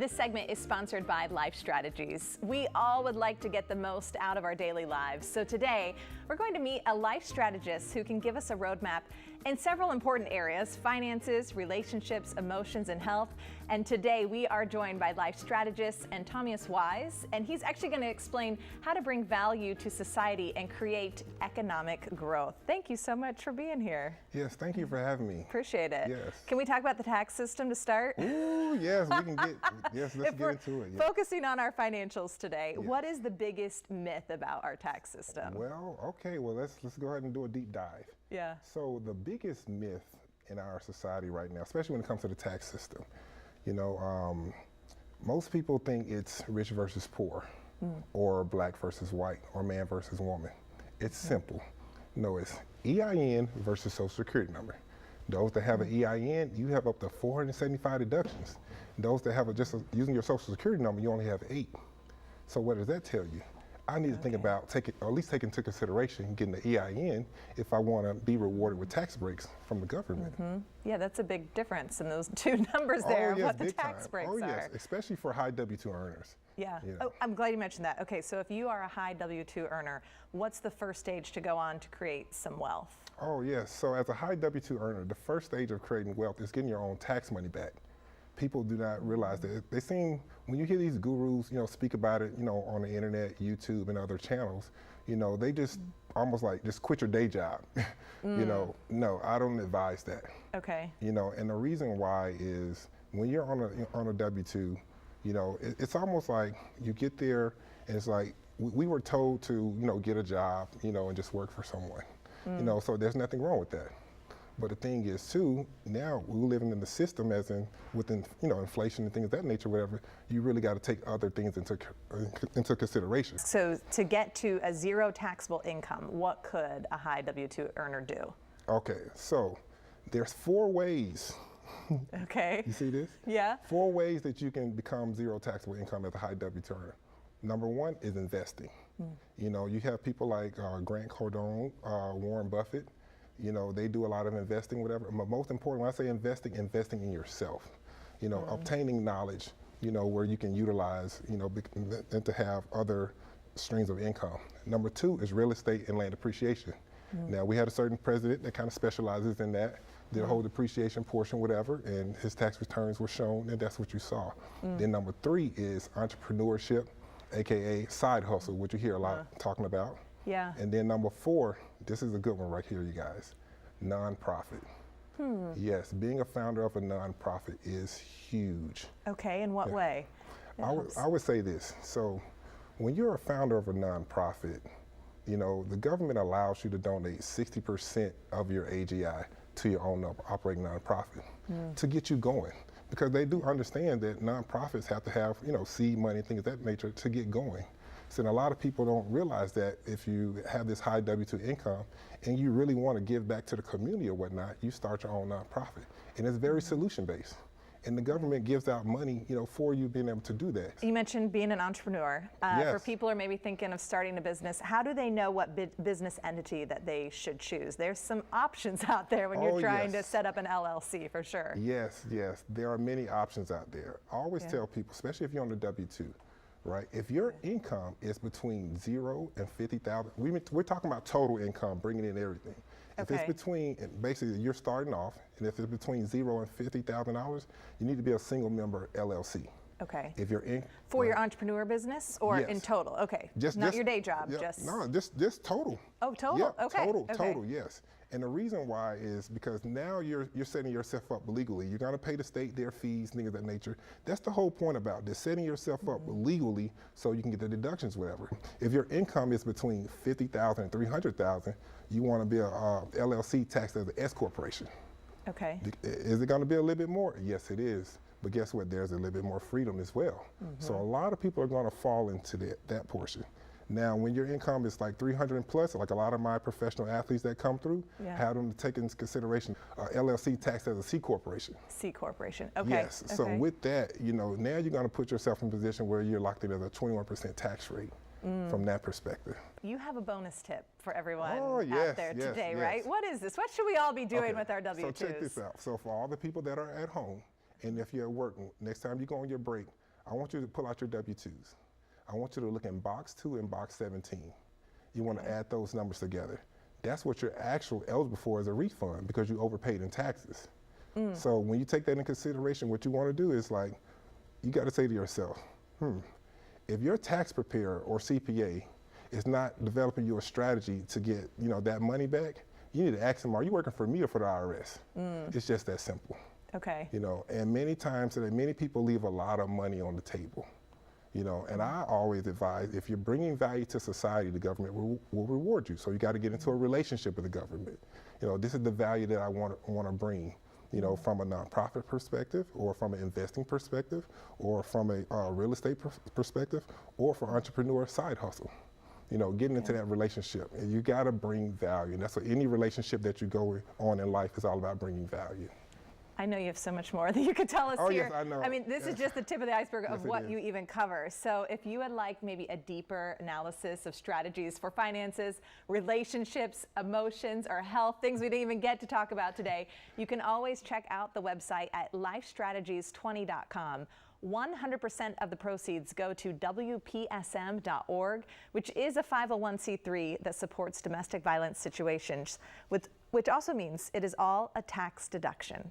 This segment is sponsored by Life Strategist. We all would like to get the most out of our daily lives. So today, we're going to meet a life strategist who can give us a roadmap in several important areas: finances, relationships, emotions, and health. And today, we are joined by life strategist Antonius Wise, and he's actually going to explain how to bring value to society and create economic growth. Thank you so much for being here. Yes, thank you for having me. Appreciate it. Yes. Can we talk about the tax system to start? Ooh, yes, we can get, yes, let's get into it. Yes. Focusing on our financials today, what is the biggest myth about our tax system? Well, okay, well, let's go ahead and do a deep dive. Yeah. So the biggest myth in our society right now, especially when it comes to the tax system, you know, most people think it's rich versus poor, or black versus white, or man versus woman. It's simple. No, it's EIN versus Social Security number. Those that have an EIN, you have up to 475 deductions. Those that have using your Social Security number, you only have 8. So what does that tell you? I need to think about or at least take into consideration getting the EIN if I want to be rewarded with tax breaks from the government. Yeah, that's a big difference in those two numbers there, yes, what the tax breaks are. Oh yes, are. especially for high W-2 earners. Yeah. You know. Oh, I'm glad you mentioned that. Okay, so if you are a high W-2 earner, what's the first stage to go on to create some wealth? Oh yes, so as a high W-2 earner, the first stage of creating wealth is getting your own tax money back. People do not realize that. They seem, when you hear these gurus, speak about it, on the internet, YouTube, and other channels, they just almost like just quit your day job. No, I don't advise that. Okay. And the reason why is when you're on a W-2, it's almost like you get there and it's like we were told to, get a job, and just work for someone. So there's nothing wrong with that. But the thing is too, now we're living in the system as in within, inflation and things of that nature, whatever, you really got to take other things into consideration. So to get to a zero taxable income, what could a high W-2 earner do? Okay, so there's 4 ways. Okay. You see this? Yeah. 4 ways that you can become zero taxable income as a high W-2 earner. Number 1 is investing. You have people like Grant Cardone, Warren Buffett. They do a lot of investing, whatever. But most important, when I say investing in yourself. Obtaining knowledge, where you can utilize, and to have other streams of income. Number 2 is real estate and land appreciation. Now, we had a certain president that kind of specializes in that, did a whole depreciation portion, whatever, and his tax returns were shown, and that's what you saw. Then number 3 is entrepreneurship, AKA side hustle, which you hear a lot talking about. Yeah. And then number 4, this is a good one right here, you guys, nonprofit. Yes, being a founder of a nonprofit is huge. Okay, in what way? I would say this. So when you're a founder of a nonprofit, the government allows you to donate 60% of your AGI to your own operating nonprofit to get you going. Because they do understand that nonprofits have to have, seed money, things of that nature to get going. So a lot of people don't realize that if you have this high W-2 income and you really want to give back to the community or whatnot, you start your own nonprofit. And it's very solution-based. And the government gives out money, for you being able to do that. You mentioned being an entrepreneur. Yes. For people who are maybe thinking of starting a business, how do they know what business entity that they should choose? There's some options out there when you're trying to set up an LLC, for sure. Yes, there are many options out there. I always tell people, especially if you're on the W-2, right? If your income is between 0 and 50,000, we're talking about total income, bringing in everything. If it's between, basically you're starting off, and if it's between 0 and $50,000, you need to be a single member LLC. Okay. If you're in for your entrepreneur business or in total? Okay. Not your day job, just total. Oh, total. Yeah, okay. Total, yes. And the reason why is because now you're setting yourself up legally. You're going to pay the state their fees, things of that nature. That's the whole point about this, setting yourself up legally so you can get the deductions, whatever. If your income is between $50,000 and $300,000, you want to be a LLC taxed as an S corporation. Okay. Is it going to be a little bit more? Yes, it is. But guess what? There's a little bit more freedom as well. So a lot of people are going to fall into that portion. Now, when your income is like 300 plus, like a lot of my professional athletes that come through, have them to take into consideration LLC taxed as a C corporation. C corporation, okay. Yes, okay. So with that, now you're going to put yourself in a position where you're locked in at a 21% tax rate. From that perspective. You have a bonus tip for everyone yes, out there yes, today, yes. right? What is this? What should we all be doing with our W-2s? So check this out. So for all the people that are at home, and if you're at work, next time you go on your break, I want you to pull out your W-2s. I want you to look in box 2 and box 17. You want to add those numbers together. That's what you're actually eligible for as a refund because you overpaid in taxes. So when you take that into consideration, what you want to do is like, you got to say to yourself, if your tax preparer or CPA is not developing you a strategy to get, that money back, you need to ask them, are you working for me or for the IRS? It's just that simple. Okay. And many times, many people leave a lot of money on the table. And I always advise, if you're bringing value to society, the government will reward you. So you got to get into a relationship with the government. This is the value that I want to bring, from a nonprofit perspective, or from an investing perspective, or from a real estate perspective, or for entrepreneur side hustle. Getting into that relationship. And you got to bring value. And that's what any relationship that you go on in life is all about, bringing value. I know you have so much more that you could tell us here. Yes, I know. I mean, this is just the tip of the iceberg of Yes, what you even cover. So if you would like maybe a deeper analysis of strategies for finances, relationships, emotions, or health, things we didn't even get to talk about today, you can always check out the website at lifestrategies20.com. 100% of the proceeds go to WPSM.org, which is a 501c3 that supports domestic violence situations, which also means it is all a tax deduction.